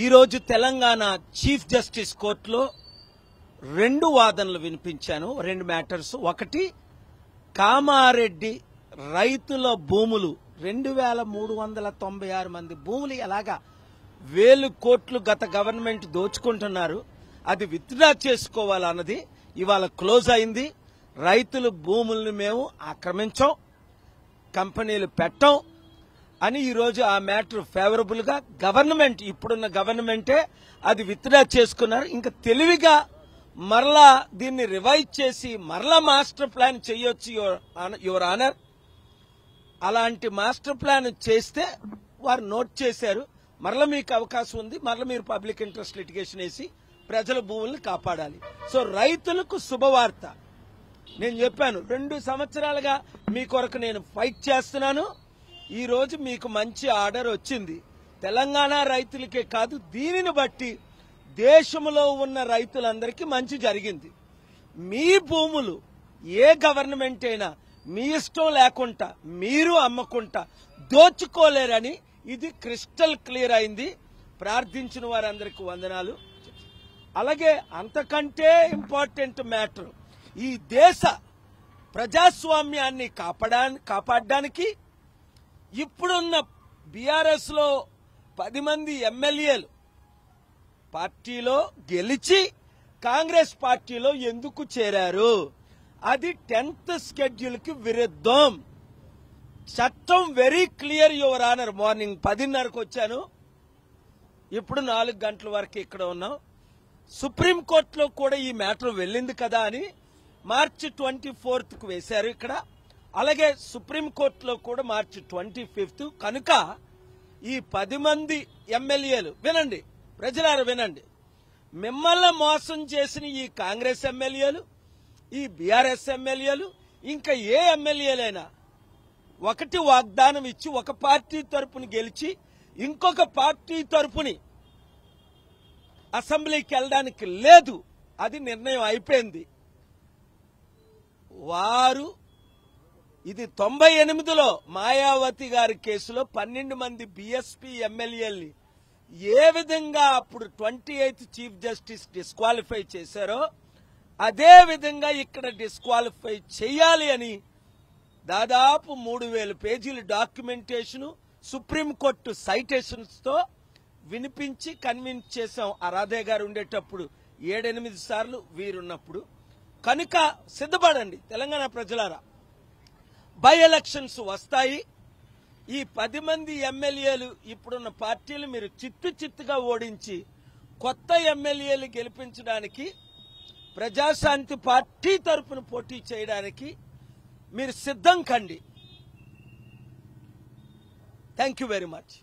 ఈరోజు Telangana chief justice కోర్టులో రెండు వాదనలు వినిపించాను. రెండు మ్యాటర్స్. ఒకటి, కామారెడ్డి రైతుల భూములు 2396 మంది భూములు ఎలాగా 1000 కోట్లు గత గవర్నమెంట్ దోచుకుంటున్నారు, అది విత్డ్రా చేసుకోవాలన్నది ఇవాళ క్లోజ్ అయింది. రైతుల భూములను మేము ఆక్రమించాం, కంపెనీలు పెట్టం అని ఈరోజు ఆ మ్యాటర్ ఫేవరబుల్ గా గవర్నమెంట్, ఇప్పుడున్న గవర్నమెంటే అది విత్డ్రా చేసుకున్నారు. ఇంకా తెలివిగా మరలా దీన్ని రివైజ్ చేసి మరలా మాస్టర్ ప్లాన్ చేయొచ్చు యువర్ ఆనర్. అలాంటి మాస్టర్ ప్లాన్ చేస్తే వారు నోట్ చేశారు. మరలా మీకు అవకాశం ఉంది, మరలా మీరు పబ్లిక్ ఇంట్రెస్ట్ లిటిగేషన్ వేసి ప్రజల భూముల్ని కాపాడాలి. సో రైతులకు శుభవార్త. నేను చెప్పాను 2 సంవత్సరాలుగా మీ కొరకు నేను ఫైట్ చేస్తున్నాను. ఈ రోజు మీకు మంచి ఆర్డర్ వచ్చింది. తెలంగాణ రైతులకే కాదు, దీనిని బట్టి దేశంలో ఉన్న రైతులందరికీ మంచి జరిగింది. మీ భూములు ఏ గవర్నమెంట్ అయినా మీ ఇష్టం లేకుండా మీరు అమ్మకుంటా దోచుకోలేరని ఇది క్రిస్టల్ క్లియర్ అయింది. ప్రార్థించిన వారందరికీ వందనాలు. అలాగే అంతకంటే ఇంపార్టెంట్ మ్యాటర్, ఈ దేశ ప్రజాస్వామ్యాన్ని కాపాడడానికి ఇప్పుడున్న బీఆర్ఎస్ లో 10 మంది ఎమ్మెల్యేలు పార్టీలో గెలిచి కాంగ్రెస్ పార్టీలో ఎందుకు చేరారు? అది 10th షెడ్యూల్ కి విరుద్ధం. చట్టం very clear your honour. Morning 10:30కు వచ్చాను, ఇప్పుడు 4 గంటల వరకు ఇక్కడ ఉన్నాం. సుప్రీంకోర్టులో కూడా ఈ మ్యాటర్ వెళ్ళింది కదా అని మార్చి 24కు వేశారు ఇక్కడ. అలాగే సుప్రీంకోర్టులో కూడా మార్చి 25. కనుక ఈ 10 మంది ఎమ్మెల్యేలు వినండి, ప్రజలారా వినండి, మిమ్మల్ని మోసం చేసిన ఈ కాంగ్రెస్ ఎమ్మెల్యేలు, ఈ బీఆర్ఎస్ ఎమ్మెల్యేలు, ఇంకా ఏ ఎమ్మెల్యేలైనా ఒకటి వాగ్దానం ఇచ్చి ఒక పార్టీ తరపుని గెలిచి ఇంకొక పార్టీ తరపుని అసెంబ్లీకి వెళ్ళడానికి లేదు. అది నిర్ణయం అయిపోయింది. వారు ఇది 98లో మాయావతి గారి కేసులో 12 మంది బీఎస్పీ ఎమ్మెల్యేల్ని ఏ విధంగా అప్పుడు 28th చీఫ్ జస్టిస్ డిస్క్వాలిఫై చేశారో అదే విధంగా ఇక్కడ డిస్క్వాలిఫై చేయాలి అని దాదాపు 3000 పేజీల డాక్యుమెంటేషన్ సుప్రీంకోర్టు సైటేషన్స్ తో వినిపించి కన్విన్స్ చేశాం. ఆరాధే గారు ఉండేటప్పుడు 7-8 సార్లు వీరున్నప్పుడు. కనుక సిద్ధపడండి తెలంగాణ ప్రజలారా, బై ఎలక్షన్స్ వస్తాయి. ఈ 10 మంది ఎమ్మెల్యేలు ఇప్పుడున్న పార్టీలు మీరు చిత్తుగా ఓడించి కొత్త ఎమ్మెల్యేలు గెలిపించడానికి, ప్రజాశాంతి పార్టీ తరపున పోటీ చేయడానికి మీరు సిద్ధం కండి. Thank you very much.